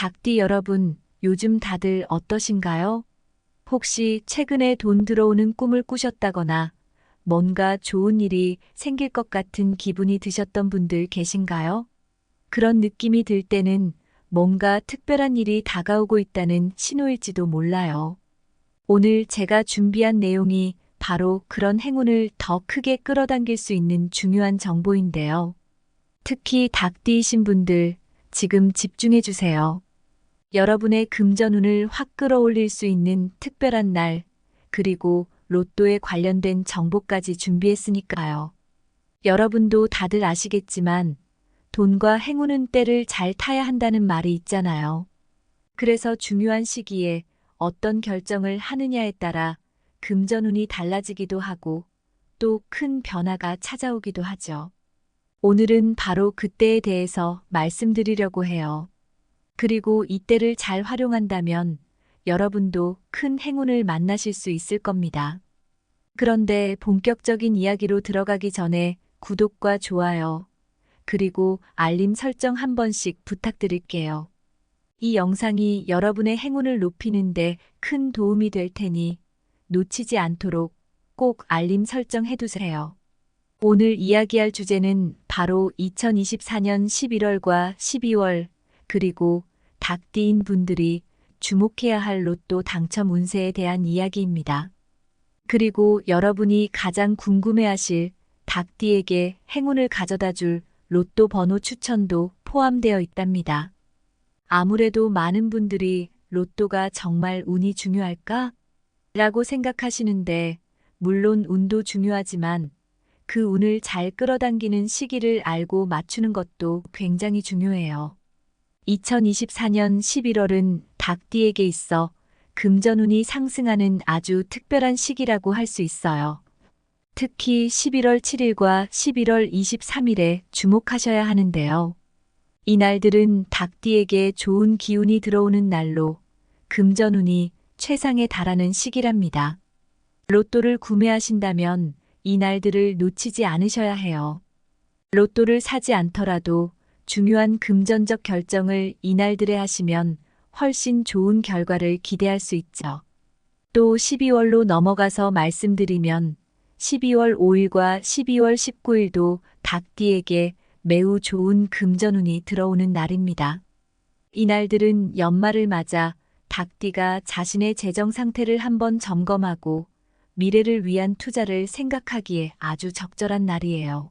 닭띠 여러분, 요즘 다들 어떠신가요? 혹시 최근에 돈 들어오는 꿈을 꾸셨다거나 뭔가 좋은 일이 생길 것 같은 기분이 드셨던 분들 계신가요? 그런 느낌이 들 때는 뭔가 특별한 일이 다가오고 있다는 신호일지도 몰라요. 오늘 제가 준비한 내용이 바로 그런 행운을 더 크게 끌어당길 수 있는 중요한 정보인데요. 특히 닭띠이신 분들, 지금 집중해 주세요. 여러분의 금전운을 확 끌어올릴 수 있는 특별한 날, 그리고 로또에 관련된 정보까지 준비했으니까요. 여러분도 다들 아시겠지만 돈과 행운은 때를 잘 타야 한다는 말이 있잖아요. 그래서 중요한 시기에 어떤 결정을 하느냐에 따라 금전운이 달라지기도 하고 또 큰 변화가 찾아오기도 하죠. 오늘은 바로 그때에 대해서 말씀드리려고 해요. 그리고 이때를 잘 활용한다면 여러분도 큰 행운을 만나실 수 있을 겁니다. 그런데 본격적인 이야기로 들어가기 전에 구독과 좋아요, 그리고 알림 설정 한 번씩 부탁드릴게요. 이 영상이 여러분의 행운을 높이는데 큰 도움이 될 테니 놓치지 않도록 꼭 알림 설정해 두세요. 오늘 이야기할 주제는 바로 2024년 11월과 12월, 그리고 닭띠인 분들이 주목해야 할 로또 당첨 운세에 대한 이야기입니다. 그리고 여러분이 가장 궁금해하실 닭띠에게 행운을 가져다 줄 로또 번호 추천도 포함되어 있답니다. 아무래도 많은 분들이 로또가 정말 운이 중요할까? 라고 생각하시는데, 물론 운도 중요하지만 그 운을 잘 끌어당기는 시기를 알고 맞추는 것도 굉장히 중요해요. 2024년 11월은 닭띠에게 있어 금전운이 상승하는 아주 특별한 시기라고 할 수 있어요. 특히 11월 7일과 11월 23일에 주목하셔야 하는데요. 이 날들은 닭띠에게 좋은 기운이 들어오는 날로 금전운이 최상에 달하는 시기랍니다. 로또를 구매하신다면 이 날들을 놓치지 않으셔야 해요. 로또를 사지 않더라도 중요한 금전적 결정을 이 날들에 하시면 훨씬 좋은 결과를 기대할 수 있죠. 또 12월로 넘어가서 말씀드리면 12월 5일과 12월 19일도 닭띠에게 매우 좋은 금전운이 들어오는 날입니다. 이 날들은 연말을 맞아 닭띠가 자신의 재정 상태를 한번 점검하고 미래를 위한 투자를 생각하기에 아주 적절한 날이에요.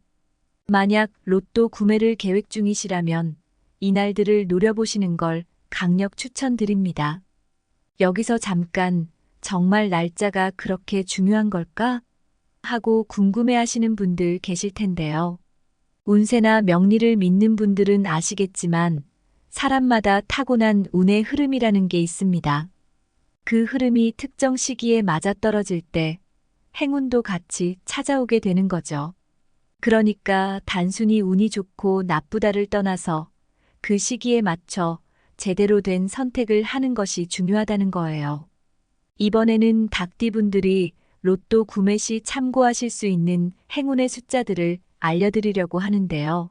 만약 로또 구매를 계획 중이시라면 이 날들을 노려보시는 걸 강력 추천드립니다. 여기서 잠깐 정말 날짜가 그렇게 중요한 걸까? 하고 궁금해하시는 분들 계실 텐데요. 운세나 명리를 믿는 분들은 아시겠지만 사람마다 타고난 운의 흐름이라는 게 있습니다. 그 흐름이 특정 시기에 맞아떨어질 때 행운도 같이 찾아오게 되는 거죠. 그러니까 단순히 운이 좋고 나쁘다를 떠나서 그 시기에 맞춰 제대로 된 선택을 하는 것이 중요하다는 거예요. 이번에는 닭띠분들이 로또 구매 시 참고하실 수 있는 행운의 숫자들을 알려드리려고 하는데요.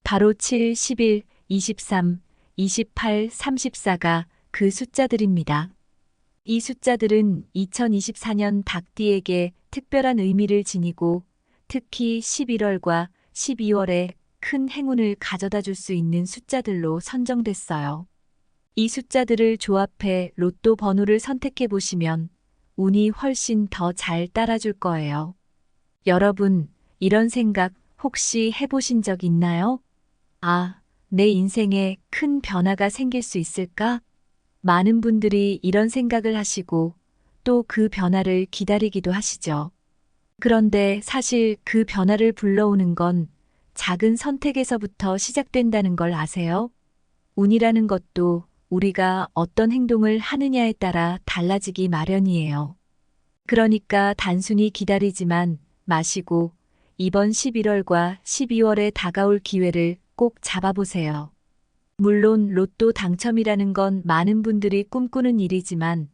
바로 7, 11, 23, 28, 34가 그 숫자들입니다. 이 숫자들은 2024년 닭띠에게 특별한 의미를 지니고 특히 11월과 12월에 큰 행운을 가져다 줄 수 있는 숫자들로 선정됐어요. 이 숫자들을 조합해 로또 번호를 선택해 보시면 운이 훨씬 더 잘 따라줄 거예요. 여러분, 이런 생각 혹시 해보신 적 있나요? 아, 내 인생에 큰 변화가 생길 수 있을까? 많은 분들이 이런 생각을 하시고 또 그 변화를 기다리기도 하시죠. 그런데 사실 그 변화를 불러오는 건 작은 선택에서부터 시작된다는 걸 아세요? 운이라는 것도 우리가 어떤 행동을 하느냐에 따라 달라지기 마련이에요. 그러니까 단순히 기다리지만 마시고 이번 11월과 12월에 다가올 기회를 꼭 잡아보세요. 물론 로또 당첨이라는 건 많은 분들이 꿈꾸는 일이지만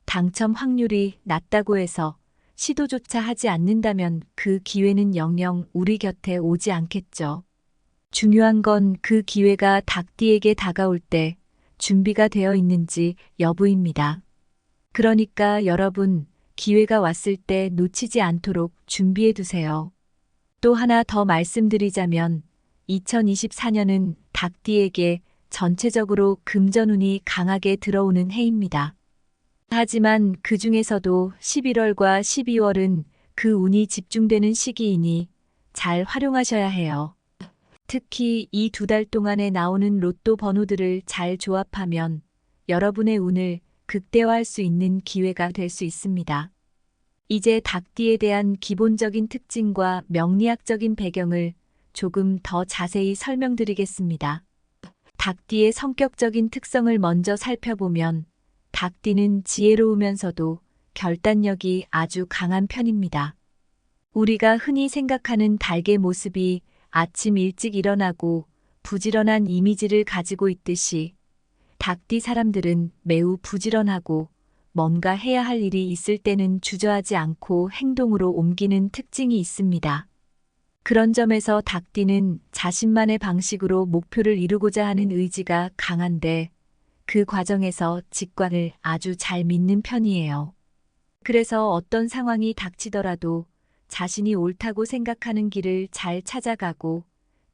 당첨 확률이 낮다고 해서 시도조차 하지 않는다면 그 기회는 영영 우리 곁에 오지 않겠죠. 중요한 건 그 기회가 닭띠에게 다가올 때 준비가 되어 있는지 여부입니다. 그러니까 여러분, 기회가 왔을 때 놓치지 않도록 준비해 두세요. 또 하나 더 말씀드리자면 2024년은 닭띠에게 전체적으로 금전운이 강하게 들어오는 해입니다. 하지만 그 중에서도 11월과 12월은 그 운이 집중되는 시기이니 잘 활용하셔야 해요. 특히 이 2달 동안에 나오는 로또 번호들을 잘 조합하면 여러분의 운을 극대화할 수 있는 기회가 될 수 있습니다. 이제 닭띠에 대한 기본적인 특징과 명리학적인 배경을 조금 더 자세히 설명드리겠습니다. 닭띠의 성격적인 특성을 먼저 살펴보면 닭띠는 지혜로우면서도 결단력이 아주 강한 편입니다. 우리가 흔히 생각하는 닭의 모습이 아침 일찍 일어나고 부지런한 이미지를 가지고 있듯이 닭띠 사람들은 매우 부지런하고 뭔가 해야 할 일이 있을 때는 주저하지 않고 행동으로 옮기는 특징이 있습니다. 그런 점에서 닭띠는 자신만의 방식으로 목표를 이루고자 하는 의지가 강한데 그 과정에서 직관을 아주 잘 믿는 편이에요. 그래서 어떤 상황이 닥치더라도 자신이 옳다고 생각하는 길을 잘 찾아가고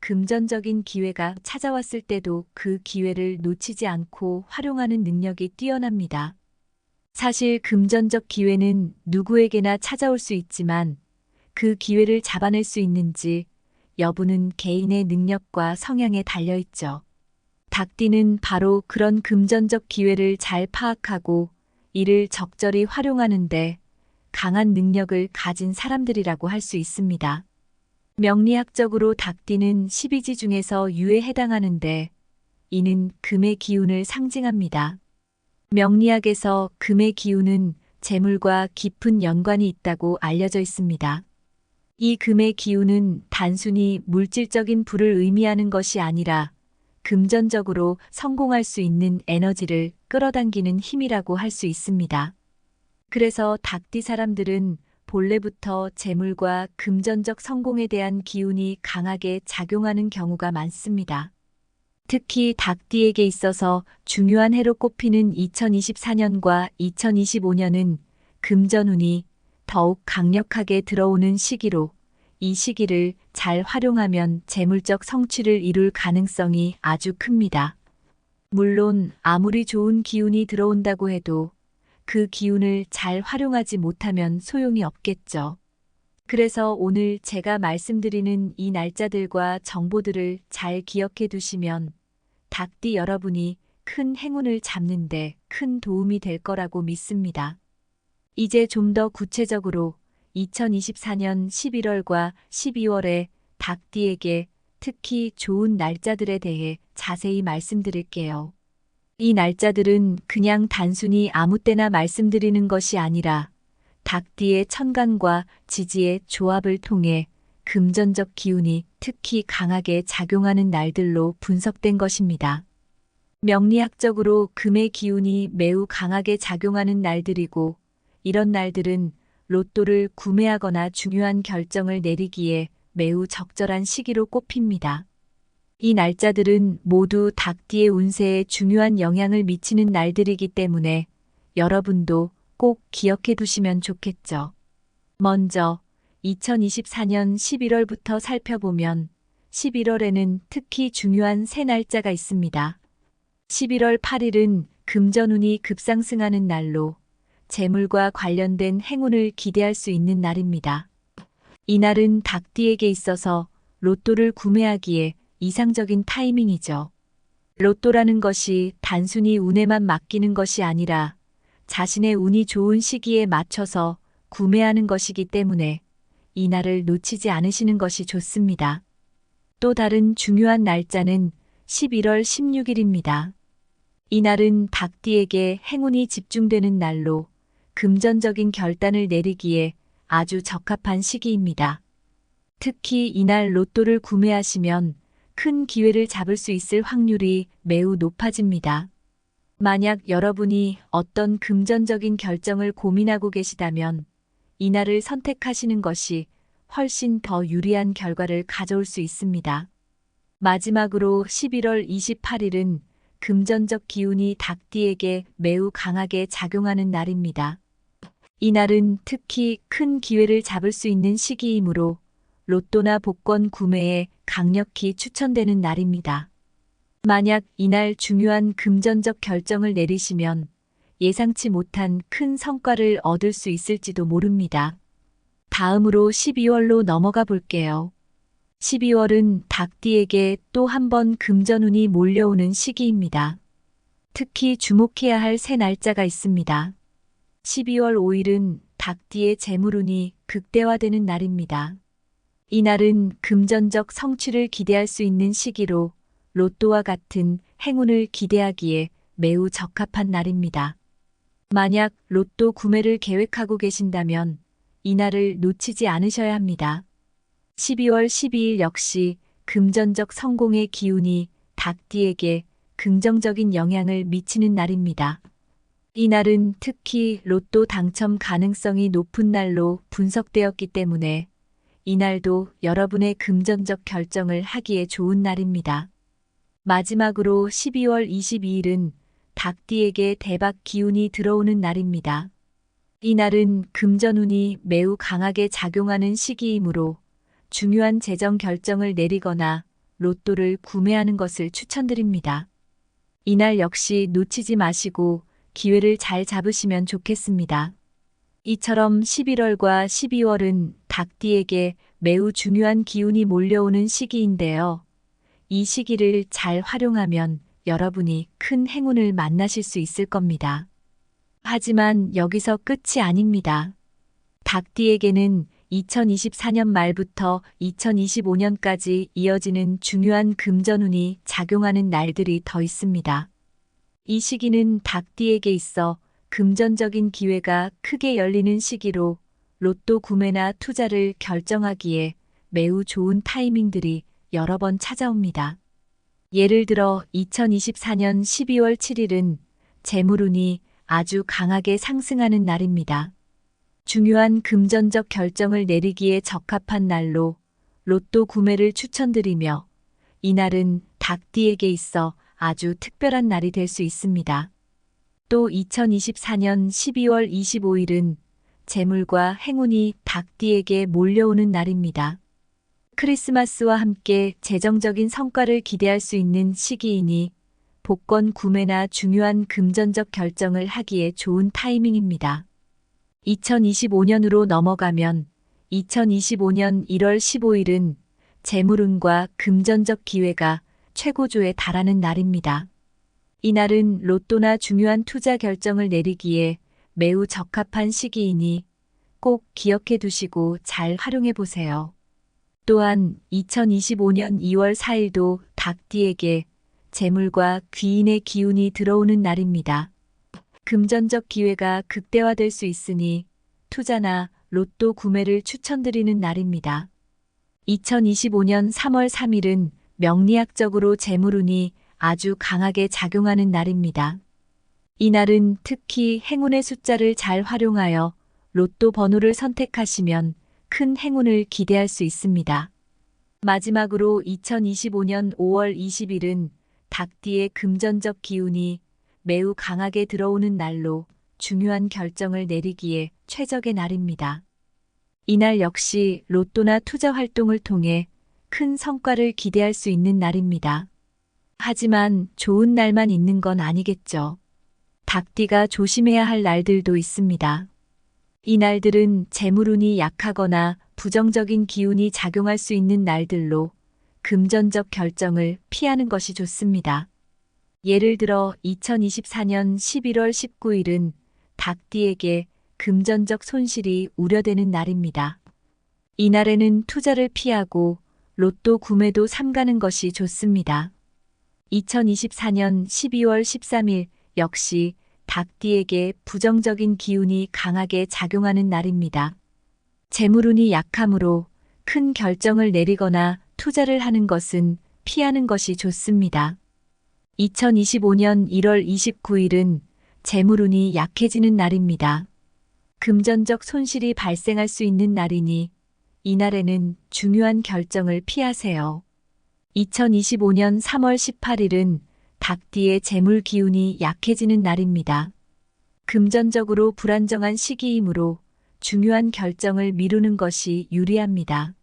금전적인 기회가 찾아왔을 때도 그 기회를 놓치지 않고 활용하는 능력이 뛰어납니다. 사실 금전적 기회는 누구에게나 찾아올 수 있지만 그 기회를 잡아낼 수 있는지 여부는 개인의 능력과 성향에 달려있죠. 닭띠는 바로 그런 금전적 기회를 잘 파악하고 이를 적절히 활용하는데 강한 능력을 가진 사람들이라고 할 수 있습니다. 명리학적으로 닭띠는 12지 중에서 유에 해당하는데 이는 금의 기운을 상징합니다. 명리학에서 금의 기운은 재물과 깊은 연관이 있다고 알려져 있습니다. 이 금의 기운은 단순히 물질적인 부를 의미하는 것이 아니라 금전적으로 성공할 수 있는 에너지를 끌어당기는 힘이라고 할 수 있습니다. 그래서 닭띠 사람들은 본래부터 재물과 금전적 성공에 대한 기운이 강하게 작용하는 경우가 많습니다. 특히 닭띠에게 있어서 중요한 해로 꼽히는 2024년과 2025년은 금전운이 더욱 강력하게 들어오는 시기로 이 시기를 잘 활용하면 재물적 성취를 이룰 가능성이 아주 큽니다. 물론 아무리 좋은 기운이 들어온다고 해도 그 기운을 잘 활용하지 못하면 소용이 없겠죠. 그래서 오늘 제가 말씀드리는 이 날짜들과 정보들을 잘 기억해 두시면 닭띠 여러분이 큰 행운을 잡는데 큰 도움이 될 거라고 믿습니다. 이제 좀 더 구체적으로 2024년 11월과 12월에 닭띠에게 특히 좋은 날짜들에 대해 자세히 말씀드릴게요. 이 날짜들은 그냥 단순히 아무 때나 말씀드리는 것이 아니라 닭띠의 천간과 지지의 조합을 통해 금전적 기운이 특히 강하게 작용하는 날들로 분석된 것입니다. 명리학적으로 금의 기운이 매우 강하게 작용하는 날들이고 이런 날들은 로또를 구매하거나 중요한 결정을 내리기에 매우 적절한 시기로 꼽힙니다. 이 날짜들은 모두 닭띠의 운세에 중요한 영향을 미치는 날들이기 때문에 여러분도 꼭 기억해 두시면 좋겠죠. 먼저 2024년 11월부터 살펴보면 11월에는 특히 중요한 세 날짜가 있습니다. 11월 8일은 금전운이 급상승하는 날로 재물과 관련된 행운을 기대할 수 있는 날입니다. 이 날은 닭띠에게 있어서 로또를 구매하기에 이상적인 타이밍이죠. 로또라는 것이 단순히 운에만 맡기는 것이 아니라 자신의 운이 좋은 시기에 맞춰서 구매하는 것이기 때문에 이 날을 놓치지 않으시는 것이 좋습니다. 또 다른 중요한 날짜는 11월 16일입니다. 이 날은 닭띠에게 행운이 집중되는 날로 금전적인 결단을 내리기에 아주 적합한 시기입니다. 특히 이날 로또를 구매하시면 큰 기회를 잡을 수 있을 확률이 매우 높아집니다. 만약 여러분이 어떤 금전적인 결정을 고민하고 계시다면 이날을 선택하시는 것이 훨씬 더 유리한 결과를 가져올 수 있습니다. 마지막으로 11월 28일은 금전적 기운이 닭띠에게 매우 강하게 작용하는 날입니다. 이날은 특히 큰 기회를 잡을 수 있는 시기이므로 로또나 복권 구매에 강력히 추천되는 날입니다. 만약 이날 중요한 금전적 결정을 내리시면 예상치 못한 큰 성과를 얻을 수 있을지도 모릅니다. 다음으로 12월로 넘어가 볼게요. 12월은 닭띠에게 또 한 번 금전운이 몰려오는 시기입니다. 특히 주목해야 할 세 날짜가 있습니다. 12월 5일은 닭띠의 재물운이 극대화되는 날입니다. 이날은 금전적 성취를 기대할 수 있는 시기로 로또와 같은 행운을 기대하기에 매우 적합한 날입니다. 만약 로또 구매를 계획하고 계신다면 이날을 놓치지 않으셔야 합니다. 12월 12일 역시 금전적 성공의 기운이 닭띠에게 긍정적인 영향을 미치는 날입니다. 이날은 특히 로또 당첨 가능성이 높은 날로 분석되었기 때문에 이날도 여러분의 금전적 결정을 하기에 좋은 날입니다. 마지막으로 12월 22일은 닭띠에게 대박 기운이 들어오는 날입니다. 이날은 금전운이 매우 강하게 작용하는 시기이므로 중요한 재정 결정을 내리거나 로또를 구매하는 것을 추천드립니다. 이날 역시 놓치지 마시고 기회를 잘 잡으시면 좋겠습니다. 이처럼 11월과 12월은 닭띠에게 매우 중요한 기운이 몰려오는 시기인데요. 이 시기를 잘 활용하면 여러분이 큰 행운을 만나실 수 있을 겁니다. 하지만 여기서 끝이 아닙니다. 닭띠에게는 2024년 말부터 2025년까지 이어지는 중요한 금전운이 작용하는 날들이 더 있습니다. 이 시기는 닭띠에게 있어 금전적인 기회가 크게 열리는 시기로 로또 구매나 투자를 결정하기에 매우 좋은 타이밍들이 여러 번 찾아옵니다. 예를 들어 2024년 12월 7일은 재물운이 아주 강하게 상승하는 날입니다. 중요한 금전적 결정을 내리기에 적합한 날로 로또 구매를 추천드리며 이날은 닭띠에게 있어 아주 특별한 날이 될 수 있습니다. 또 2024년 12월 25일은 재물과 행운이 닭띠에게 몰려오는 날입니다. 크리스마스와 함께 재정적인 성과를 기대할 수 있는 시기이니 복권 구매나 중요한 금전적 결정을 하기에 좋은 타이밍입니다. 2025년으로 넘어가면 2025년 1월 15일은 재물운과 금전적 기회가 최고조에 달하는 날입니다. 이날은 로또나 중요한 투자 결정을 내리기에 매우 적합한 시기이니 꼭 기억해 두시고 잘 활용해 보세요. 또한 2025년 2월 4일도 닭띠에게 재물과 귀인의 기운이 들어오는 날입니다. 금전적 기회가 극대화될 수 있으니 투자나 로또 구매를 추천드리는 날입니다. 2025년 3월 3일은 명리학적으로 재물운이 아주 강하게 작용하는 날입니다. 이날은 특히 행운의 숫자를 잘 활용하여 로또 번호를 선택하시면 큰 행운을 기대할 수 있습니다. 마지막으로 2025년 5월 20일은 닭띠의 금전적 기운이 매우 강하게 들어오는 날로 중요한 결정을 내리기에 최적의 날입니다. 이날 역시 로또나 투자 활동을 통해 큰 성과를 기대할 수 있는 날입니다. 하지만 좋은 날만 있는 건 아니겠죠. 닭띠가 조심해야 할 날들도 있습니다. 이 날들은 재물운이 약하거나 부정적인 기운이 작용할 수 있는 날들로 금전적 결정을 피하는 것이 좋습니다. 예를 들어 2024년 11월 19일은 닭띠에게 금전적 손실이 우려되는 날입니다. 이날에는 투자를 피하고 로또 구매도 삼가는 것이 좋습니다. 2024년 12월 13일 역시 닭띠에게 부정적인 기운이 강하게 작용하는 날입니다. 재물운이 약하므로 큰 결정을 내리거나 투자를 하는 것은 피하는 것이 좋습니다. 2025년 1월 29일은 재물운이 약해지는 날입니다. 금전적 손실이 발생할 수 있는 날이니 이날에는 중요한 결정을 피하세요. 2025년 3월 18일은 닭띠의 재물 기운이 약해지는 날입니다. 금전적으로 불안정한 시기이므로 중요한 결정을 미루는 것이 유리합니다.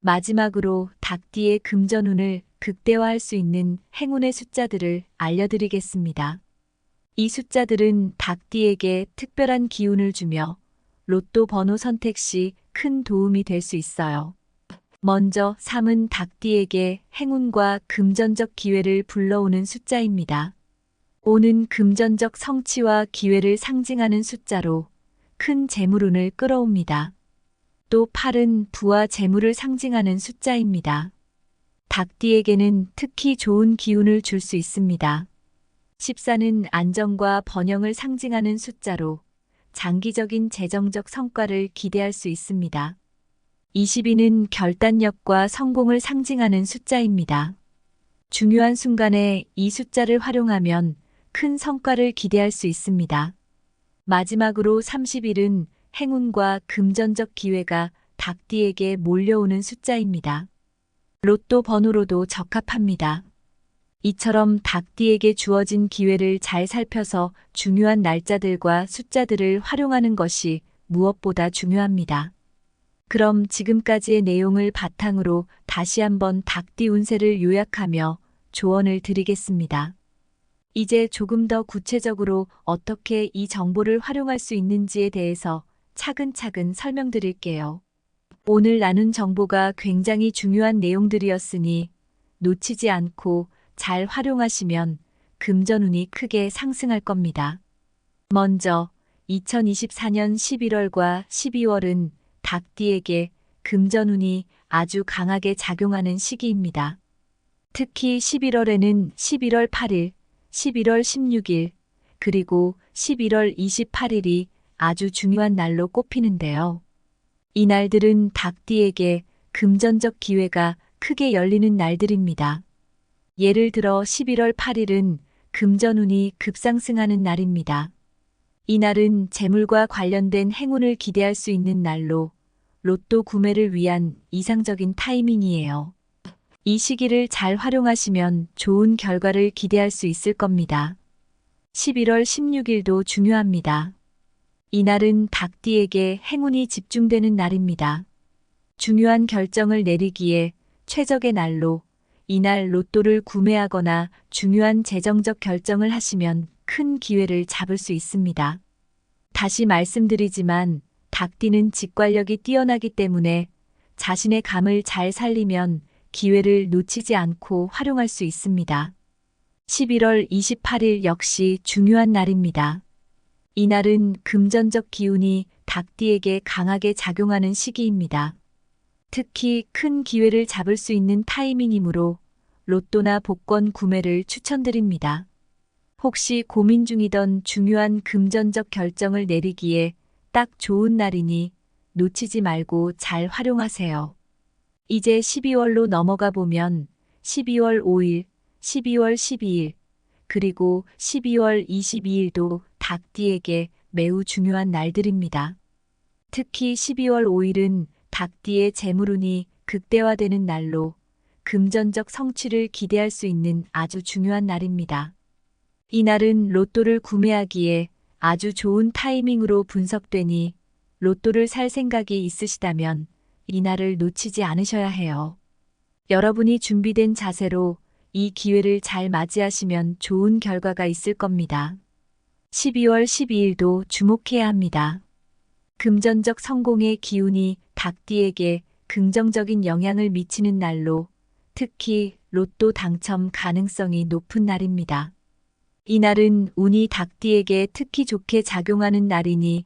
마지막으로 닭띠의 금전운을 극대화할 수 있는 행운의 숫자들을 알려드리겠습니다. 이 숫자들은 닭띠에게 특별한 기운을 주며 로또 번호 선택 시 큰 도움이 될 수 있어요. 먼저 3은 닭띠에게 행운과 금전적 기회를 불러오는 숫자입니다. 5는 금전적 성취와 기회를 상징하는 숫자로 큰 재물운을 끌어옵니다. 또 8은 부와 재물을 상징하는 숫자입니다. 닭띠에게는 특히 좋은 기운을 줄 수 있습니다. 14는 안정과 번영을 상징하는 숫자로 장기적인 재정적 성과를 기대할 수 있습니다. 22는 결단력과 성공을 상징하는 숫자입니다. 중요한 순간에 이 숫자를 활용하면 큰 성과를 기대할 수 있습니다. 마지막으로 31은 행운과 금전적 기회가 닭띠에게 몰려오는 숫자입니다. 로또 번호로도 적합합니다. 이처럼 닭띠에게 주어진 기회를 잘 살펴서 중요한 날짜들과 숫자들을 활용하는 것이 무엇보다 중요합니다. 그럼 지금까지의 내용을 바탕으로 다시 한번 닭띠 운세를 요약하며 조언을 드리겠습니다. 이제 조금 더 구체적으로 어떻게 이 정보를 활용할 수 있는지에 대해서 차근차근 설명드릴게요. 오늘 나눈 정보가 굉장히 중요한 내용들이었으니 놓치지 않고 잘 활용하시면 금전운이 크게 상승할 겁니다. 먼저 2024년 11월과 12월은 닭띠에게 금전운이 아주 강하게 작용하는 시기입니다. 특히 11월에는 11월 8일, 11월 16일, 그리고 11월 28일이 아주 중요한 날로 꼽히는데요. 이 날들은 닭띠에게 금전적 기회가 크게 열리는 날들입니다. 예를 들어 11월 8일은 금전운이 급상승하는 날입니다. 이 날은 재물과 관련된 행운을 기대할 수 있는 날로 로또 구매를 위한 이상적인 타이밍이에요. 이 시기를 잘 활용하시면 좋은 결과를 기대할 수 있을 겁니다. 11월 16일도 중요합니다. 이 날은 닭띠에게 행운이 집중되는 날입니다. 중요한 결정을 내리기에 최적의 날로 이날 로또를 구매하거나 중요한 재정적 결정을 하시면 큰 기회를 잡을 수 있습니다. 다시 말씀드리지만 닭띠는 직관력이 뛰어나기 때문에 자신의 감을 잘 살리면 기회를 놓치지 않고 활용할 수 있습니다. 11월 28일 역시 중요한 날입니다. 이 날은 금전적 기운이 닭띠에게 강하게 작용하는 시기입니다. 특히 큰 기회를 잡을 수 있는 타이밍이므로 로또나 복권 구매를 추천드립니다. 혹시 고민 중이던 중요한 금전적 결정을 내리기에 딱 좋은 날이니 놓치지 말고 잘 활용하세요. 이제 12월로 넘어가 보면 12월 5일, 12월 12일, 그리고 12월 22일도 닭띠에게 매우 중요한 날들입니다. 특히 12월 5일은 닭띠의 재물운이 극대화되는 날로 금전적 성취를 기대할 수 있는 아주 중요한 날입니다. 이 날은 로또를 구매하기에 아주 좋은 타이밍으로 분석되니 로또를 살 생각이 있으시다면 이 날을 놓치지 않으셔야 해요. 여러분이 준비된 자세로 이 기회를 잘 맞이하시면 좋은 결과가 있을 겁니다. 12월 12일도 주목해야 합니다. 금전적 성공의 기운이 닭띠에게 긍정적인 영향을 미치는 날로 특히 로또 당첨 가능성이 높은 날입니다. 이 날은 운이 닭띠에게 특히 좋게 작용하는 날이니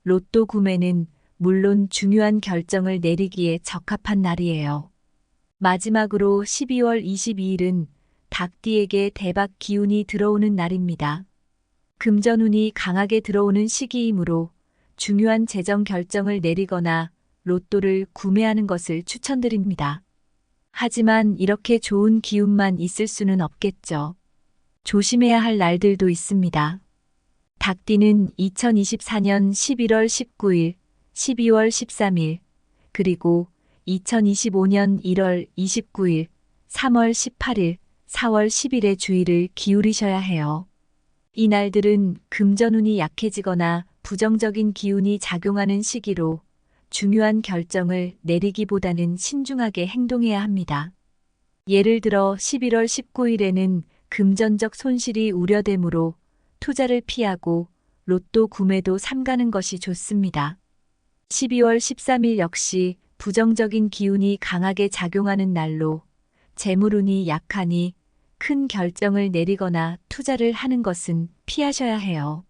로또 구매는 물론 중요한 결정을 내리기에 적합한 날이에요. 마지막으로 12월 22일은 닭띠에게 대박 기운이 들어오는 날입니다. 금전운이 강하게 들어오는 시기이므로 중요한 재정 결정을 내리거나 로또를 구매하는 것을 추천드립니다. 하지만 이렇게 좋은 기운만 있을 수는 없겠죠. 조심해야 할 날들도 있습니다. 닭띠는 2024년 11월 19일, 12월 13일, 그리고 2025년 1월 29일, 3월 18일, 4월 10일에 주의를 기울이셔야 해요. 이 날들은 금전운이 약해지거나 부정적인 기운이 작용하는 시기로 중요한 결정을 내리기보다는 신중하게 행동해야 합니다. 예를 들어 11월 19일에는 금전적 손실이 우려되므로 투자를 피하고 로또 구매도 삼가는 것이 좋습니다. 12월 13일 역시 부정적인 기운이 강하게 작용하는 날로 재물운이 약하니 큰 결정을 내리거나 투자를 하는 것은 피하셔야 해요.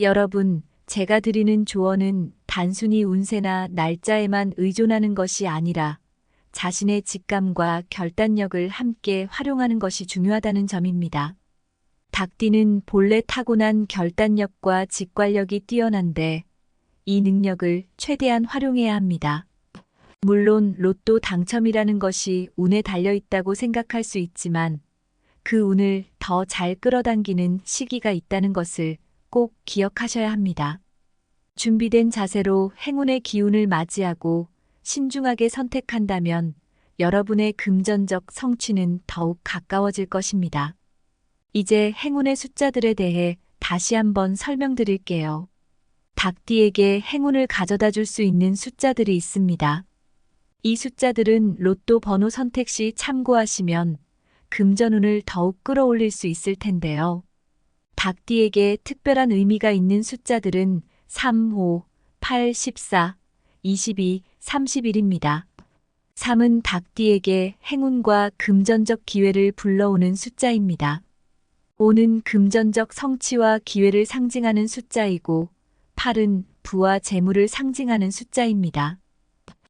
여러분, 제가 드리는 조언은 단순히 운세나 날짜에만 의존하는 것이 아니라 자신의 직감과 결단력을 함께 활용하는 것이 중요하다는 점입니다. 닭띠는 본래 타고난 결단력과 직관력이 뛰어난데 이 능력을 최대한 활용해야 합니다. 물론 로또 당첨이라는 것이 운에 달려 있다고 생각할 수 있지만 그 운을 더 잘 끌어당기는 시기가 있다는 것을 꼭 기억하셔야 합니다. 준비된 자세로 행운의 기운을 맞이하고 신중하게 선택한다면 여러분의 금전적 성취는 더욱 가까워질 것입니다. 이제 행운의 숫자들에 대해 다시 한번 설명드릴게요. 닭띠에게 행운을 가져다 줄 수 있는 숫자들이 있습니다. 이 숫자들은 로또 번호 선택 시 참고하시면 금전운을 더욱 끌어올릴 수 있을 텐데요. 닭띠에게 특별한 의미가 있는 숫자들은 3, 5, 8, 14, 22, 31입니다. 3은 닭띠에게 행운과 금전적 기회를 불러오는 숫자입니다. 5는 금전적 성취와 기회를 상징하는 숫자이고 8은 부와 재물을 상징하는 숫자입니다.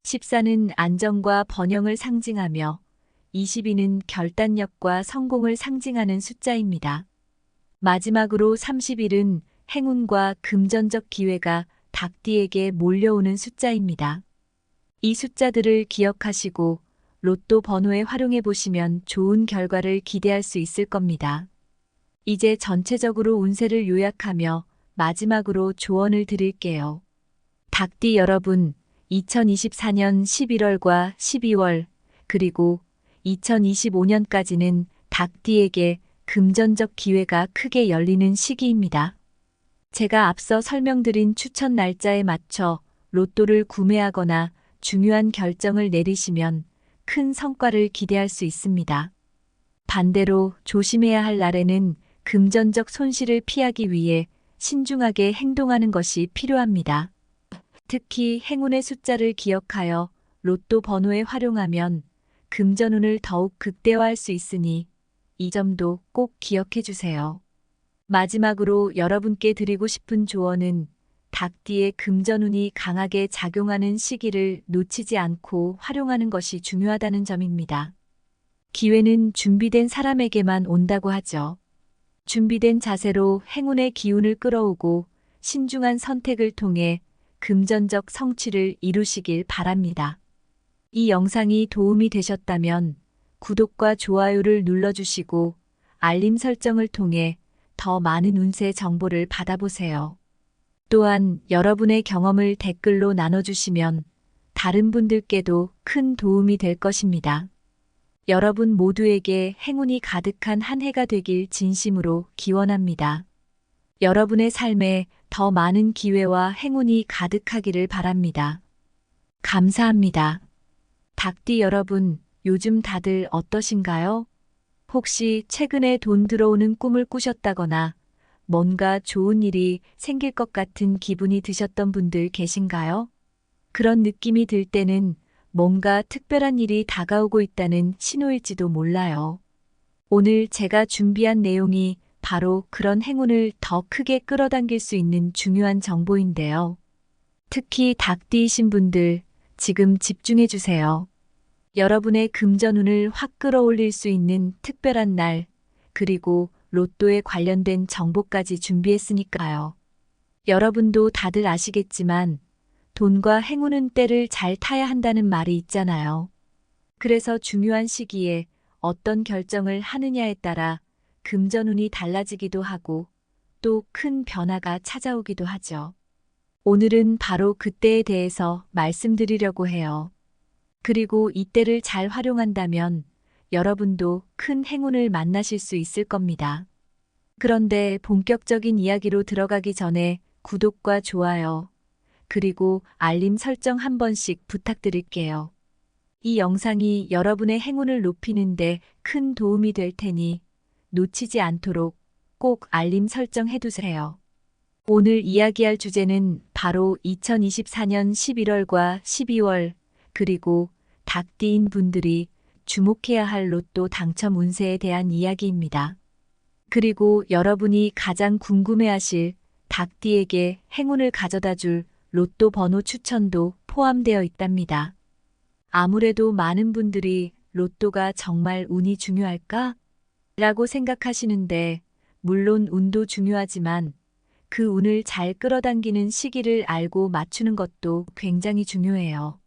14는 안정과 번영을 상징하며 22는 결단력과 성공을 상징하는 숫자입니다. 마지막으로 31은 행운과 금전적 기회가 닭띠에게 몰려오는 숫자입니다. 이 숫자들을 기억하시고 로또 번호에 활용해 보시면 좋은 결과를 기대할 수 있을 겁니다. 이제 전체적으로 운세를 요약하며 마지막으로 조언을 드릴게요. 닭띠 여러분, 2024년 11월과 12월, 그리고 2025년까지는 닭띠에게 금전적 기회가 크게 열리는 시기입니다. 제가 앞서 설명드린 추천 날짜에 맞춰 로또를 구매하거나 중요한 결정을 내리시면 큰 성과를 기대할 수 있습니다. 반대로 조심해야 할 날에는 금전적 손실을 피하기 위해 신중하게 행동하는 것이 필요합니다. 특히 행운의 숫자를 기억하여 로또 번호에 활용하면 금전운을 더욱 극대화할 수 있으니 이 점도 꼭 기억해 주세요. 마지막으로 여러분께 드리고 싶은 조언은 닭띠의 금전운이 강하게 작용하는 시기를 놓치지 않고 활용하는 것이 중요하다는 점입니다. 기회는 준비된 사람에게만 온다고 하죠. 준비된 자세로 행운의 기운을 끌어오고 신중한 선택을 통해 금전적 성취를 이루시길 바랍니다. 이 영상이 도움이 되셨다면 구독과 좋아요를 눌러주시고 알림 설정을 통해 더 많은 운세 정보를 받아보세요. 또한 여러분의 경험을 댓글로 나눠주시면 다른 분들께도 큰 도움이 될 것입니다. 여러분 모두에게 행운이 가득한 한 해가 되길 진심으로 기원합니다. 여러분의 삶에 더 많은 기회와 행운이 가득하기를 바랍니다. 감사합니다. 닭띠 여러분, 요즘 다들 어떠신가요? 혹시 최근에 돈 들어오는 꿈을 꾸셨다거나 뭔가 좋은 일이 생길 것 같은 기분이 드셨던 분들 계신가요? 그런 느낌이 들 때는 뭔가 특별한 일이 다가오고 있다는 신호일지도 몰라요. 오늘 제가 준비한 내용이 바로 그런 행운을 더 크게 끌어당길 수 있는 중요한 정보인데요. 특히 닭띠이신 분들, 지금 집중해 주세요. 여러분의 금전운을 확 끌어올릴 수 있는 특별한 날, 그리고 로또에 관련된 정보까지 준비했으니까요. 여러분도 다들 아시겠지만 돈과 행운은 때를 잘 타야 한다는 말이 있잖아요. 그래서 중요한 시기에 어떤 결정을 하느냐에 따라 금전운이 달라지기도 하고 또 큰 변화가 찾아오기도 하죠. 오늘은 바로 그때에 대해서 말씀드리려고 해요. 그리고 이때를 잘 활용한다면 여러분도 큰 행운을 만나실 수 있을 겁니다. 그런데 본격적인 이야기로 들어가기 전에 구독과 좋아요, 그리고 알림 설정 한 번씩 부탁드릴게요. 이 영상이 여러분의 행운을 높이는데 큰 도움이 될 테니 놓치지 않도록 꼭 알림 설정해 두세요. 오늘 이야기할 주제는 바로 2024년 11월과 12월, 그리고 닭띠인 분들이 주목해야 할 로또 당첨 운세에 대한 이야기입니다. 그리고 여러분이 가장 궁금해하실 닭띠에게 행운을 가져다 줄 로또 번호 추천도 포함되어 있답니다. 아무래도 많은 분들이 로또가 정말 운이 중요할까? 라고 생각하시는데, 물론 운도 중요하지만 그 운을 잘 끌어당기는 시기를 알고 맞추는 것도 굉장히 중요해요.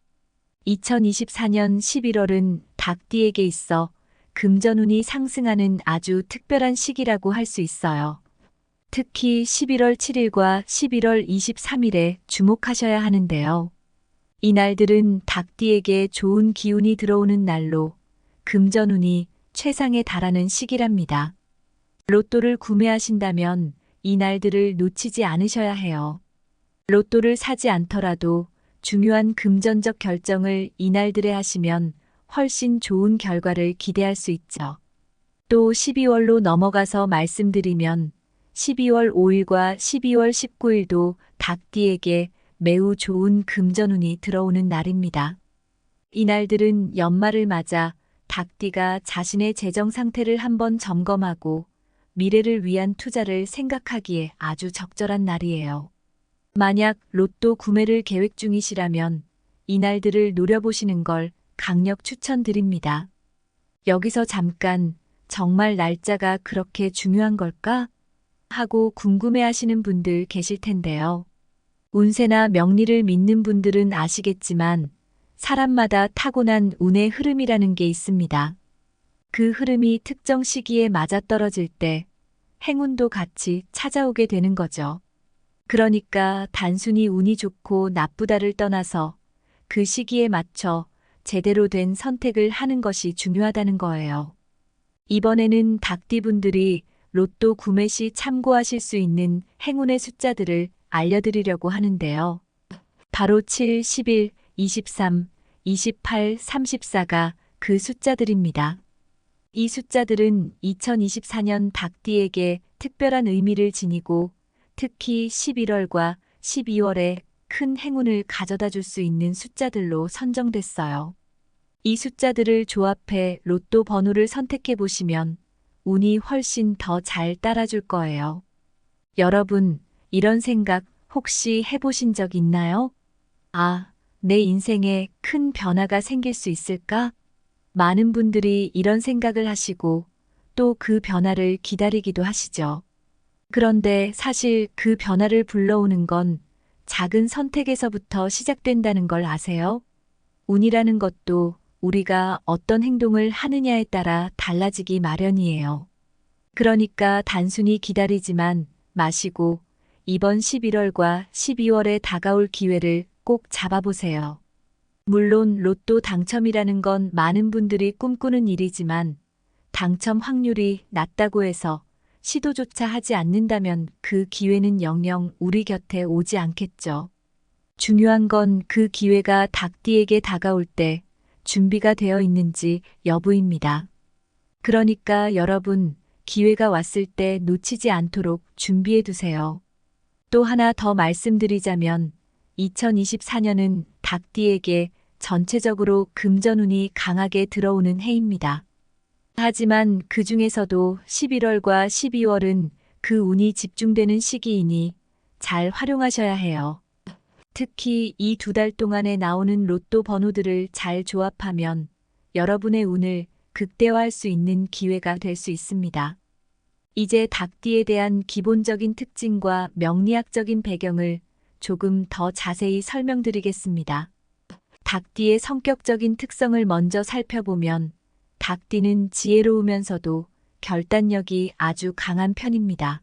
2024년 11월은 닭띠에게 있어 금전운이 상승하는 아주 특별한 시기라고 할 수 있어요. 특히 11월 7일과 11월 23일에 주목하셔야 하는데요. 이날들은 닭띠에게 좋은 기운이 들어오는 날로 금전운이 최상에 달하는 시기랍니다. 로또를 구매하신다면 이 날들을 놓치지 않으셔야 해요. 로또를 사지 않더라도 중요한 금전적 결정을 이날들에 하시면 훨씬 좋은 결과를 기대할 수 있죠. 또 12월로 넘어가서 말씀드리면 12월 5일과 12월 19일도 닭띠에게 매우 좋은 금전운이 들어오는 날입니다. 이날들은 연말을 맞아 닭띠가 자신의 재정 상태를 한번 점검하고 미래를 위한 투자를 생각하기에 아주 적절한 날이에요. 만약 로또 구매를 계획 중이시라면 이날들을 노려보시는 걸 강력 추천드립니다. 여기서 잠깐 정말 날짜가 그렇게 중요한 걸까? 하고 궁금해하시는 분들 계실 텐데요. 운세나 명리를 믿는 분들은 아시겠지만 사람마다 타고난 운의 흐름이라는 게 있습니다. 그 흐름이 특정 시기에 맞아떨어질 때 행운도 같이 찾아오게 되는 거죠. 그러니까 단순히 운이 좋고 나쁘다를 떠나서 그 시기에 맞춰 제대로 된 선택을 하는 것이 중요하다는 거예요. 이번에는 닭띠분들이 로또 구매 시 참고하실 수 있는 행운의 숫자들을 알려드리려고 하는데요. 바로 7, 11, 23, 28, 34가 그 숫자들입니다. 이 숫자들은 2024년 닭띠에게 특별한 의미를 지니고 특히 11월과 12월에 큰 행운을 가져다 줄 수 있는 숫자들로 선정됐어요. 이 숫자들을 조합해 로또 번호를 선택해 보시면 운이 훨씬 더 잘 따라줄 거예요. 여러분, 이런 생각 혹시 해보신 적 있나요? 아, 내 인생에 큰 변화가 생길 수 있을까? 많은 분들이 이런 생각을 하시고 또 그 변화를 기다리기도 하시죠. 그런데 사실 그 변화를 불러오는 건 작은 선택에서부터 시작된다는 걸 아세요? 운이라는 것도 우리가 어떤 행동을 하느냐에 따라 달라지기 마련이에요. 그러니까 단순히 기다리지만 마시고 이번 11월과 12월에 다가올 기회를 꼭 잡아보세요. 물론 로또 당첨이라는 건 많은 분들이 꿈꾸는 일이지만 당첨 확률이 낮다고 해서 시도조차 하지 않는다면 그 기회는 영영 우리 곁에 오지 않겠죠. 중요한 건 그 기회가 닭띠에게 다가올 때 준비가 되어 있는지 여부입니다. 그러니까 여러분, 기회가 왔을 때 놓치지 않도록 준비해 두세요. 또 하나 더 말씀드리자면 2024년은 닭띠에게 전체적으로 금전운이 강하게 들어오는 해입니다. 하지만 그 중에서도 11월과 12월은 그 운이 집중되는 시기이니 잘 활용하셔야 해요. 특히 이 2달 동안에 나오는 로또 번호들을 잘 조합하면 여러분의 운을 극대화할 수 있는 기회가 될 수 있습니다. 이제 닭띠에 대한 기본적인 특징과 명리학적인 배경을 조금 더 자세히 설명드리겠습니다. 닭띠의 성격적인 특성을 먼저 살펴보면 닭띠는 지혜로우면서도 결단력이 아주 강한 편입니다.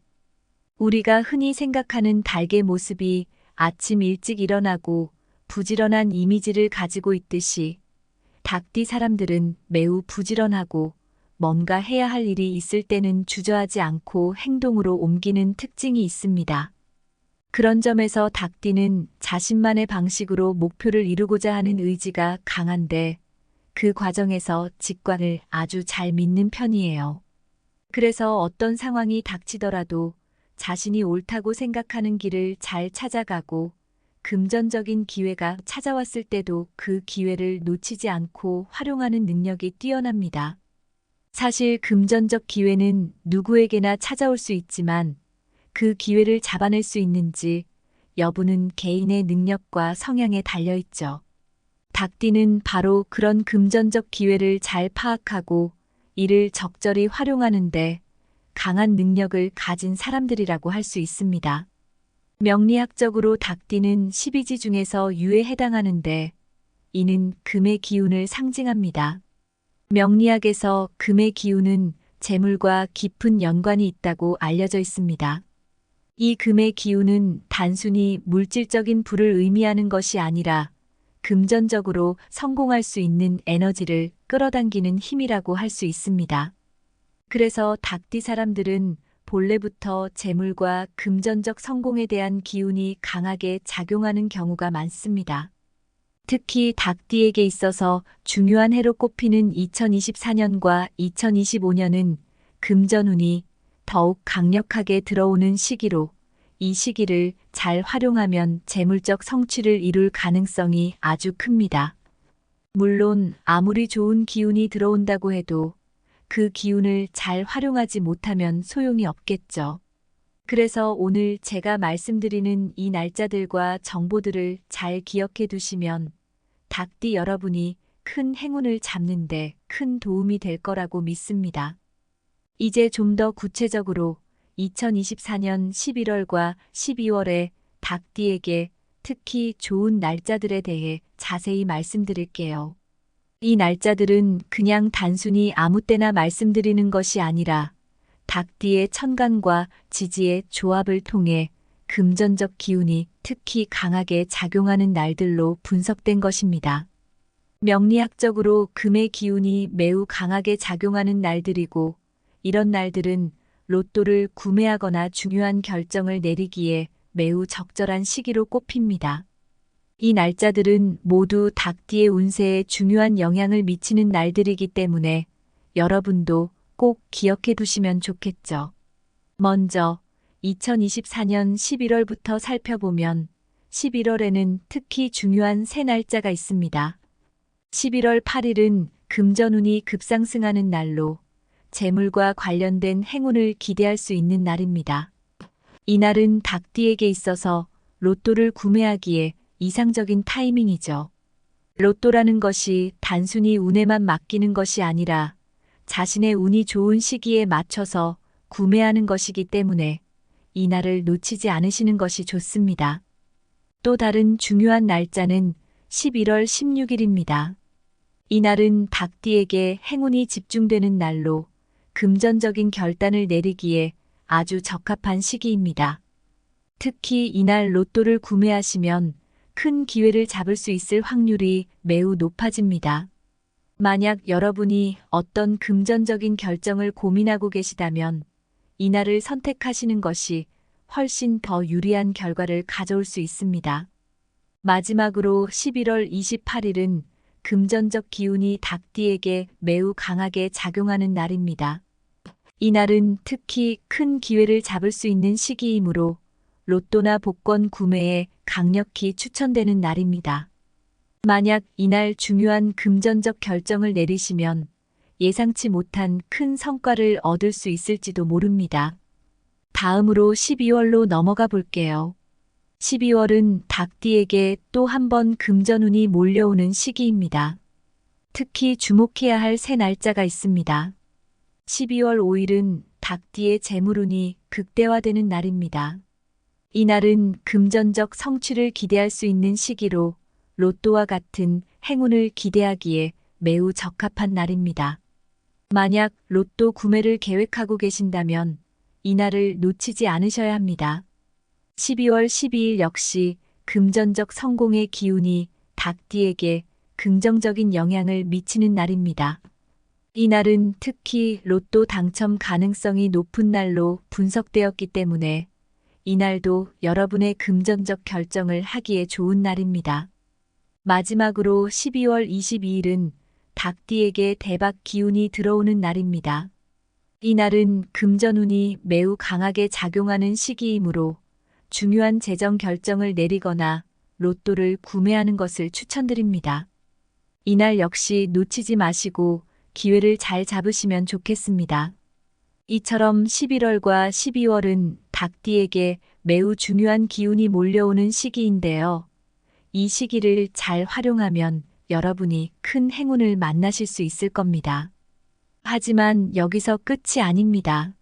우리가 흔히 생각하는 닭의 모습이 아침 일찍 일어나고 부지런한 이미지를 가지고 있듯이 닭띠 사람들은 매우 부지런하고 뭔가 해야 할 일이 있을 때는 주저하지 않고 행동으로 옮기는 특징이 있습니다. 그런 점에서 닭띠는 자신만의 방식으로 목표를 이루고자 하는 의지가 강한데 그 과정에서 직관을 아주 잘 믿는 편이에요. 그래서 어떤 상황이 닥치더라도 자신이 옳다고 생각하는 길을 잘 찾아가고 금전적인 기회가 찾아왔을 때도 그 기회를 놓치지 않고 활용하는 능력이 뛰어납니다. 사실 금전적 기회는 누구에게나 찾아올 수 있지만 그 기회를 잡아낼 수 있는지 여부는 개인의 능력과 성향에 달려있죠. 닭띠는 바로 그런 금전적 기회를 잘 파악하고 이를 적절히 활용하는데 강한 능력을 가진 사람들이라고 할 수 있습니다. 명리학적으로 닭띠는 12지 중에서 유에 해당하는데 이는 금의 기운을 상징합니다. 명리학에서 금의 기운은 재물과 깊은 연관이 있다고 알려져 있습니다. 이 금의 기운은 단순히 물질적인 부를 의미하는 것이 아니라 금전적으로 성공할 수 있는 에너지를 끌어당기는 힘이라고 할 수 있습니다. 그래서 닭띠 사람들은 본래부터 재물과 금전적 성공에 대한 기운이 강하게 작용하는 경우가 많습니다. 특히 닭띠에게 있어서 중요한 해로 꼽히는 2024년과 2025년은 금전운이 더욱 강력하게 들어오는 시기로 이 시기를 잘 활용하면 재물적 성취를 이룰 가능성이 아주 큽니다. 물론 아무리 좋은 기운이 들어온다고 해도 그 기운을 잘 활용하지 못하면 소용이 없겠죠. 그래서 오늘 제가 말씀드리는 이 날짜들과 정보들을 잘 기억해 두시면 닭띠 여러분이 큰 행운을 잡는데 큰 도움이 될 거라고 믿습니다. 이제 좀 더 구체적으로 2024년 11월과 12월에 닭띠에게 특히 좋은 날짜들에 대해 자세히 말씀드릴게요. 이 날짜들은 그냥 단순히 아무 때나 말씀드리는 것이 아니라 닭띠의 천간과 지지의 조합을 통해 금전적 기운이 특히 강하게 작용하는 날들로 분석된 것입니다. 명리학적으로 금의 기운이 매우 강하게 작용하는 날들이고 이런 날들은 로또를 구매하거나 중요한 결정을 내리기에 매우 적절한 시기로 꼽힙니다. 이 날짜들은 모두 닭띠의 운세에 중요한 영향을 미치는 날들이기 때문에 여러분도 꼭 기억해 두시면 좋겠죠. 먼저 2024년 11월부터 살펴보면 11월에는 특히 중요한 세 날짜가 있습니다. 11월 8일은 금전운이 급상승하는 날로 재물과 관련된 행운을 기대할 수 있는 날입니다. 이 날은 닭띠에게 있어서 로또를 구매하기에 이상적인 타이밍이죠. 로또라는 것이 단순히 운에만 맡기는 것이 아니라 자신의 운이 좋은 시기에 맞춰서 구매하는 것이기 때문에 이 날을 놓치지 않으시는 것이 좋습니다. 또 다른 중요한 날짜는 11월 16일입니다. 이 날은 닭띠에게 행운이 집중되는 날로 금전적인 결단을 내리기에 아주 적합한 시기입니다. 특히 이날 로또를 구매하시면 큰 기회를 잡을 수 있을 확률이 매우 높아집니다. 만약 여러분이 어떤 금전적인 결정을 고민하고 계시다면 이날을 선택하시는 것이 훨씬 더 유리한 결과를 가져올 수 있습니다. 마지막으로 11월 28일은 금전적 기운이 닭띠에게 매우 강하게 작용하는 날입니다. 이 날은 특히 큰 기회를 잡을 수 있는 시기이므로 로또나 복권 구매에 강력히 추천되는 날입니다. 만약 이날 중요한 금전적 결정을 내리시면 예상치 못한 큰 성과를 얻을 수 있을지도 모릅니다. 다음으로 12월로 넘어가 볼게요. 12월은 닭띠에게 또 한 번 금전운이 몰려오는 시기입니다. 특히 주목해야 할 세 날짜가 있습니다. 12월 5일은 닭띠의 재물운이 극대화되는 날입니다. 이 날은 금전적 성취를 기대할 수 있는 시기로 로또와 같은 행운을 기대하기에 매우 적합한 날입니다. 만약 로또 구매를 계획하고 계신다면 이 날을 놓치지 않으셔야 합니다. 12월 12일 역시 금전적 성공의 기운이 닭띠에게 긍정적인 영향을 미치는 날입니다. 이 날은 특히 로또 당첨 가능성이 높은 날로 분석되었기 때문에 이날도 여러분의 금전적 결정을 하기에 좋은 날입니다. 마지막으로 12월 22일은 닭띠에게 대박 기운이 들어오는 날입니다. 이 날은 금전운이 매우 강하게 작용하는 시기이므로 중요한 재정 결정을 내리거나 로또를 구매하는 것을 추천드립니다. 이날 역시 놓치지 마시고 기회를 잘 잡으시면 좋겠습니다. 이처럼 11월과 12월은 닭띠에게 매우 중요한 기운이 몰려오는 시기인데요. 이 시기를 잘 활용하면 여러분이 큰 행운을 만나실 수 있을 겁니다. 하지만 여기서 끝이 아닙니다.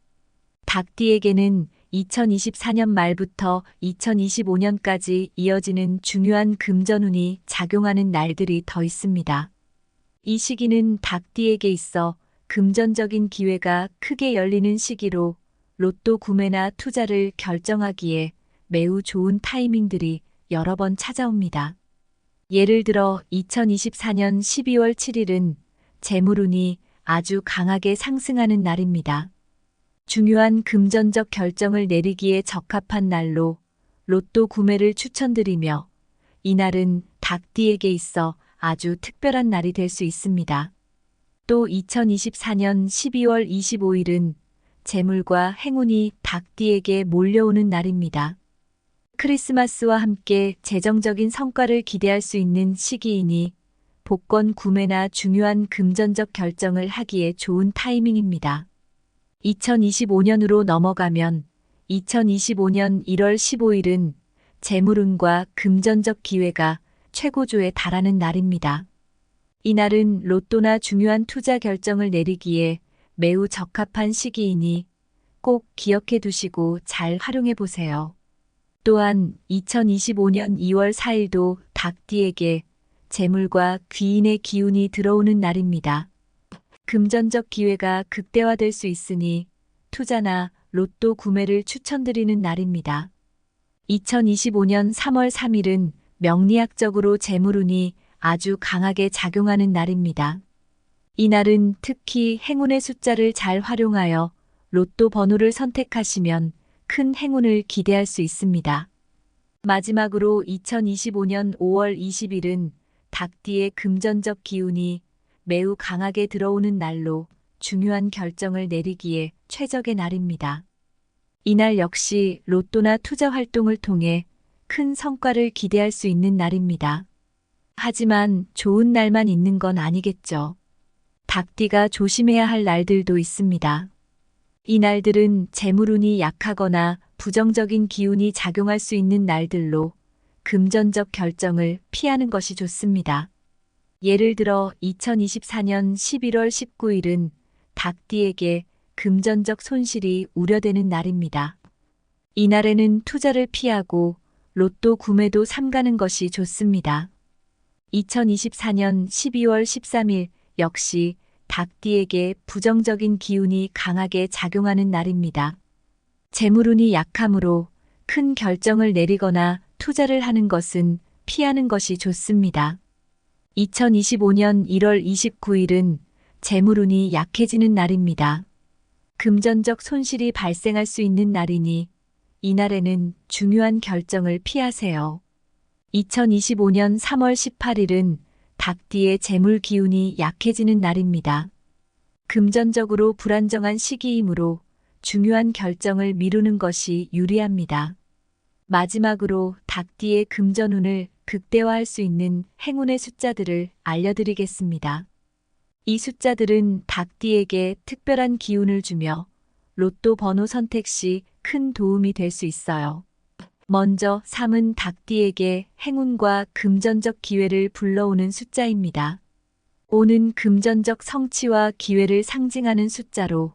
닭띠에게는 2024년 말부터 2025년까지 이어지는 중요한 금전운이 작용하는 날들이 더 있습니다. 이 시기는 닭띠에게 있어 금전적인 기회가 크게 열리는 시기로 로또 구매나 투자를 결정하기에 매우 좋은 타이밍들이 여러 번 찾아옵니다. 예를 들어 2024년 12월 7일은 재물운이 아주 강하게 상승하는 날입니다. 중요한 금전적 결정을 내리기에 적합한 날로 로또 구매를 추천드리며 이날은 닭띠에게 있어 아주 특별한 날이 될 수 있습니다. 또 2024년 12월 25일은 재물과 행운이 닭띠에게 몰려오는 날입니다. 크리스마스와 함께 재정적인 성과를 기대할 수 있는 시기이니 복권 구매나 중요한 금전적 결정을 하기에 좋은 타이밍입니다. 2025년으로 넘어가면 2025년 1월 15일은 재물운과 금전적 기회가 최고조에 달하는 날입니다. 이날은 로또나 중요한 투자 결정을 내리기에 매우 적합한 시기이니 꼭 기억해 두시고 잘 활용해 보세요. 또한 2025년 2월 4일도 닭띠에게 재물과 귀인의 기운이 들어오는 날입니다. 금전적 기회가 극대화될 수 있으니 투자나 로또 구매를 추천드리는 날입니다. 2025년 3월 3일은 명리학적으로 재물운이 아주 강하게 작용하는 날입니다. 이 날은 특히 행운의 숫자를 잘 활용하여 로또 번호를 선택하시면 큰 행운을 기대할 수 있습니다. 마지막으로 2025년 5월 20일은 닭띠의 금전적 기운이 매우 강하게 들어오는 날로 중요한 결정을 내리기에 최적의 날입니다. 이날 역시 로또나 투자 활동을 통해 큰 성과를 기대할 수 있는 날입니다. 하지만 좋은 날만 있는 건 아니겠죠. 닭띠가 조심해야 할 날들도 있습니다. 이 날들은 재물운이 약하거나 부정적인 기운이 작용할 수 있는 날들로 금전적 결정을 피하는 것이 좋습니다. 예를 들어 2024년 11월 19일은 닭띠에게 금전적 손실이 우려되는 날입니다. 이 날에는 투자를 피하고 로또 구매도 삼가는 것이 좋습니다. 2024년 12월 13일 역시 닭띠에게 부정적인 기운이 강하게 작용하는 날입니다. 재물운이 약하므로 큰 결정을 내리거나 투자를 하는 것은 피하는 것이 좋습니다. 2025년 1월 29일은 재물운이 약해지는 날입니다. 금전적 손실이 발생할 수 있는 날이니 이날에는 중요한 결정을 피하세요. 2025년 3월 18일은 닭띠의 재물 기운이 약해지는 날입니다. 금전적으로 불안정한 시기이므로 중요한 결정을 미루는 것이 유리합니다. 마지막으로 닭띠의 금전운을 극대화할 수 있는 행운의 숫자들을 알려드리겠습니다. 이 숫자들은 닭띠에게 특별한 기운을 주며 로또 번호 선택 시 큰 도움이 될 수 있어요. 먼저 3은 닭띠에게 행운과 금전적 기회를 불러오는 숫자입니다. 5는 금전적 성취와 기회를 상징하는 숫자로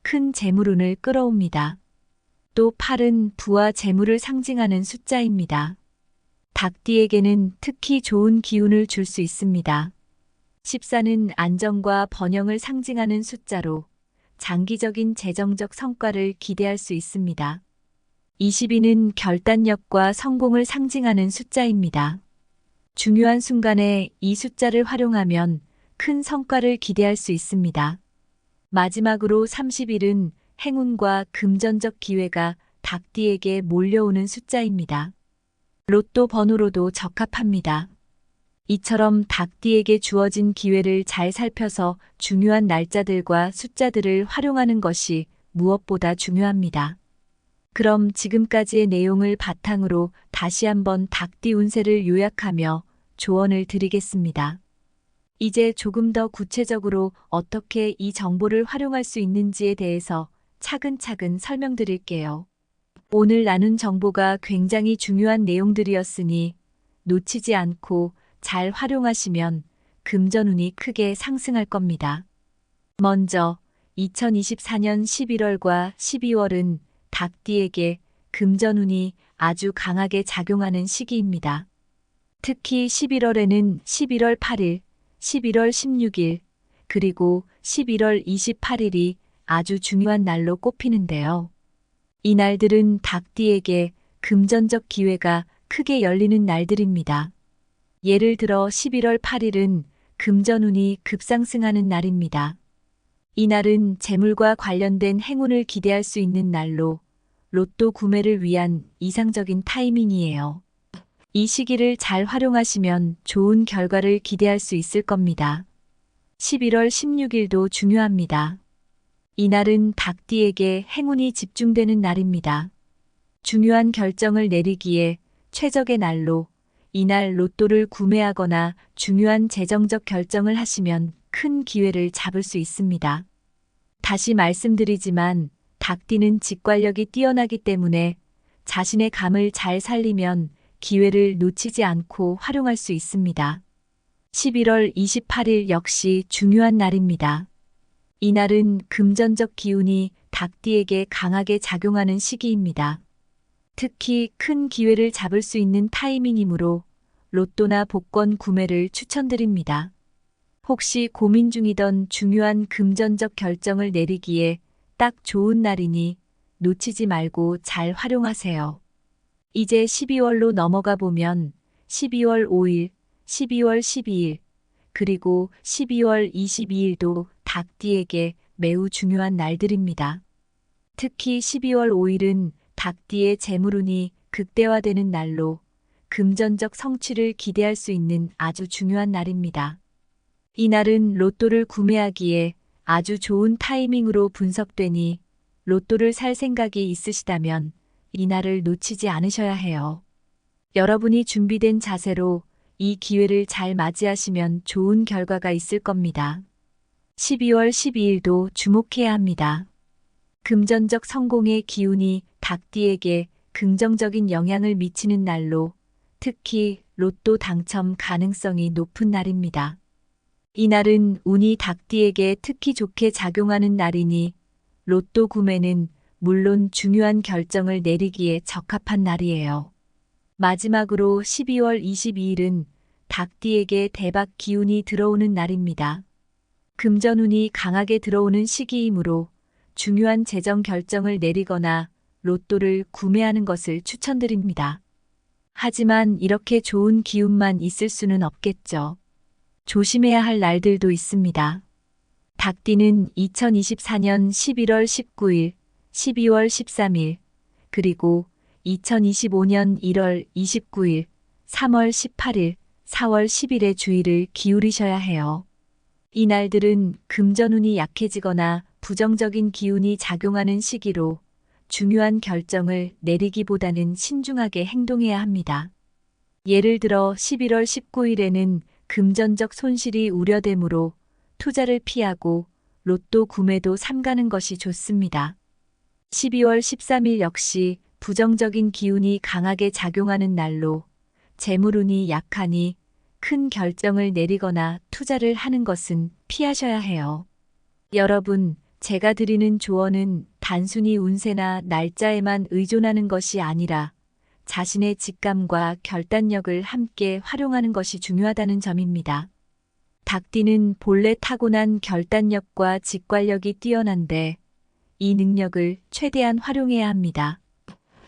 큰 재물운을 끌어옵니다. 또 8은 부와 재물을 상징하는 숫자입니다. 닭띠에게는 특히 좋은 기운을 줄 수 있습니다. 14는 안정과 번영을 상징하는 숫자로 장기적인 재정적 성과를 기대할 수 있습니다. 22는 결단력과 성공을 상징하는 숫자입니다. 중요한 순간에 이 숫자를 활용하면 큰 성과를 기대할 수 있습니다. 마지막으로 30일은 행운과 금전적 기회가 닭띠에게 몰려오는 숫자입니다. 로또 번호로도 적합합니다. 이처럼 닭띠에게 주어진 기회를 잘 살펴서 중요한 날짜들과 숫자들을 활용하는 것이 무엇보다 중요합니다. 그럼 지금까지의 내용을 바탕으로 다시 한번 닭띠 운세를 요약하며 조언을 드리겠습니다. 이제 조금 더 구체적으로 어떻게 이 정보를 활용할 수 있는지에 대해서 차근차근 설명드릴게요. 오늘 나눈 정보가 굉장히 중요한 내용들이었으니 놓치지 않고 잘 활용하시면 금전운이 크게 상승할 겁니다. 먼저 2024년 11월과 12월은 닭띠에게 금전운이 아주 강하게 작용하는 시기입니다. 특히 11월에는 11월 8일, 11월 16일, 그리고 11월 28일이 아주 중요한 날로 꼽히는데요. 이 날들은 닭띠에게 금전적 기회가 크게 열리는 날들입니다. 예를 들어 11월 8일은 금전운이 급상승하는 날입니다. 이 날은 재물과 관련된 행운을 기대할 수 있는 날로 로또 구매를 위한 이상적인 타이밍이에요. 이 시기를 잘 활용하시면 좋은 결과를 기대할 수 있을 겁니다. 11월 16일도 중요합니다. 이 날은 닭띠에게 행운이 집중되는 날입니다. 중요한 결정을 내리기에 최적의 날로 이날 로또를 구매하거나 중요한 재정적 결정을 하시면 큰 기회를 잡을 수 있습니다. 다시 말씀드리지만 닭띠는 직관력이 뛰어나기 때문에 자신의 감을 잘 살리면 기회를 놓치지 않고 활용할 수 있습니다. 11월 28일 역시 중요한 날입니다. 이 날은 금전적 기운이 닭띠에게 강하게 작용하는 시기입니다. 특히 큰 기회를 잡을 수 있는 타이밍이므로 로또나 복권 구매를 추천드립니다. 혹시 고민 중이던 중요한 금전적 결정을 내리기에 딱 좋은 날이니 놓치지 말고 잘 활용하세요. 이제 12월로 넘어가 보면 12월 5일, 12월 12일, 그리고 12월 22일도 닭띠에게 매우 중요한 날들입니다. 특히 12월 5일은 닭띠의 재물운이 극대화되는 날로 금전적 성취를 기대할 수 있는 아주 중요한 날입니다. 이 날은 로또를 구매하기에 아주 좋은 타이밍으로 분석되니 로또를 살 생각이 있으시다면 이 날을 놓치지 않으셔야 해요. 여러분이 준비된 자세로 이 기회를 잘 맞이하시면 좋은 결과가 있을 겁니다. 12월 12일도 주목해야 합니다. 금전적 성공의 기운이 닭띠에게 긍정적인 영향을 미치는 날로 특히 로또 당첨 가능성이 높은 날입니다. 이 날은 운이 닭띠에게 특히 좋게 작용하는 날이니 로또 구매는 물론 중요한 결정을 내리기에 적합한 날이에요. 마지막으로 12월 22일은 닭띠에게 대박 기운이 들어오는 날입니다. 금전운이 강하게 들어오는 시기이므로 중요한 재정 결정을 내리거나 로또를 구매하는 것을 추천드립니다. 하지만 이렇게 좋은 기운만 있을 수는 없겠죠. 조심해야 할 날들도 있습니다. 닭띠는 2024년 11월 19일, 12월 13일, 그리고 2025년 1월 29일, 3월 18일, 4월 10일에 주의를 기울이셔야 해요. 이 날들은 금전운이 약해지거나 부정적인 기운이 작용하는 시기로 중요한 결정을 내리기보다는 신중하게 행동해야 합니다. 예를 들어 11월 19일에는 금전적 손실이 우려되므로 투자를 피하고 로또 구매도 삼가는 것이 좋습니다. 12월 13일 역시 부정적인 기운이 강하게 작용하는 날로 재물운이 약하니 큰 결정을 내리거나 투자를 하는 것은 피하셔야 해요. 여러분, 제가 드리는 조언은 단순히 운세나 날짜에만 의존하는 것이 아니라 자신의 직감과 결단력을 함께 활용하는 것이 중요하다는 점입니다. 닭띠는 본래 타고난 결단력과 직관력이 뛰어난데 이 능력을 최대한 활용해야 합니다.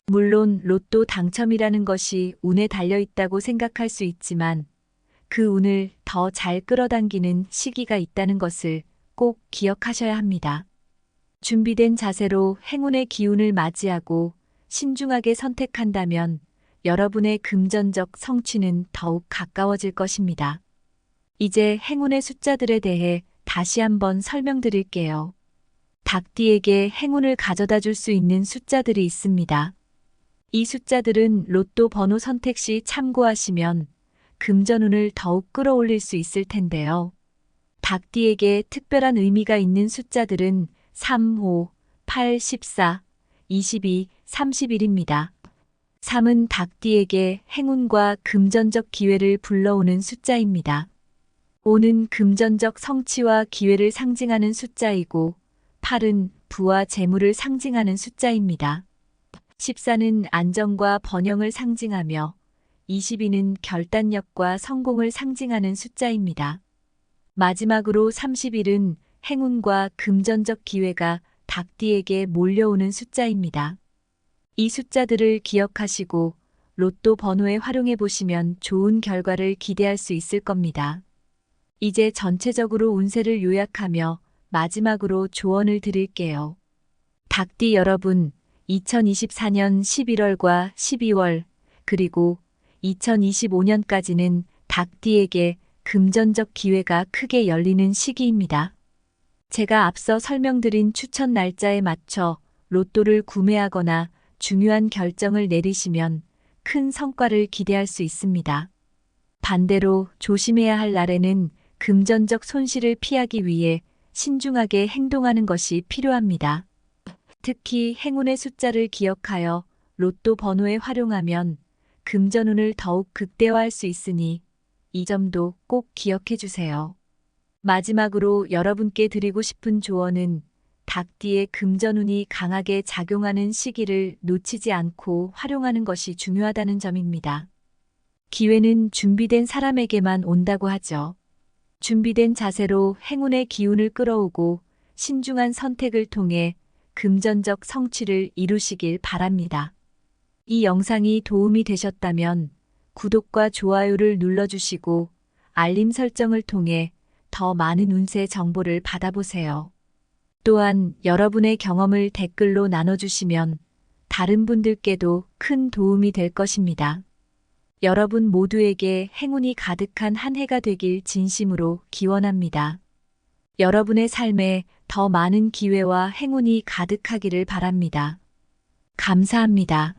물론 로또 당첨이라는 것이 운에 달려 있다고 생각할 수 있지만 그 운을 더 잘 끌어당기는 시기가 있다는 것을 꼭 기억하셔야 합니다. 준비된 자세로 행운의 기운을 맞이하고 신중하게 선택한다면 여러분의 금전적 성취는 더욱 가까워질 것입니다. 이제 행운의 숫자들에 대해 다시 한번 설명드릴게요. 닭띠에게 행운을 가져다 줄 수 있는 숫자들이 있습니다. 이 숫자들은 로또 번호 선택 시 참고하시면 금전운을 더욱 끌어올릴 수 있을 텐데요. 닭띠에게 특별한 의미가 있는 숫자들은 3, 5, 8, 14, 22, 31입니다. 3은 닭띠에게 행운과 금전적 기회를 불러오는 숫자입니다. 5는 금전적 성취와 기회를 상징하는 숫자이고 8은 부와 재물을 상징하는 숫자입니다. 14는 안정과 번영을 상징하며 22는 결단력과 성공을 상징하는 숫자입니다. 마지막으로 31은 행운과 금전적 기회가 닭띠에게 몰려오는 숫자입니다. 이 숫자들을 기억하시고 로또 번호에 활용해 보시면 좋은 결과를 기대할 수 있을 겁니다. 이제 전체적으로 운세를 요약하며 마지막으로 조언을 드릴게요. 닭띠 여러분, 2024년 11월과 12월, 그리고 2025년까지는 닭띠에게 금전적 기회가 크게 열리는 시기입니다. 제가 앞서 설명드린 추천 날짜에 맞춰 로또를 구매하거나 중요한 결정을 내리시면 큰 성과를 기대할 수 있습니다. 반대로 조심해야 할 날에는 금전적 손실을 피하기 위해 신중하게 행동하는 것이 필요합니다. 특히 행운의 숫자를 기억하여 로또 번호에 활용하면 금전운을 더욱 극대화할 수 있으니 이 점도 꼭 기억해 주세요. 마지막으로 여러분께 드리고 싶은 조언은 닭띠의 금전운이 강하게 작용하는 시기를 놓치지 않고 활용하는 것이 중요하다는 점입니다. 기회는 준비된 사람에게만 온다고 하죠. 준비된 자세로 행운의 기운을 끌어오고 신중한 선택을 통해 금전적 성취를 이루시길 바랍니다. 이 영상이 도움이 되셨다면 구독과 좋아요를 눌러주시고 알림 설정을 통해 더 많은 운세 정보를 받아보세요. 또한 여러분의 경험을 댓글로 나눠주시면 다른 분들께도 큰 도움이 될 것입니다. 여러분 모두에게 행운이 가득한 한 해가 되길 진심으로 기원합니다. 여러분의 삶에 더 많은 기회와 행운이 가득하기를 바랍니다. 감사합니다.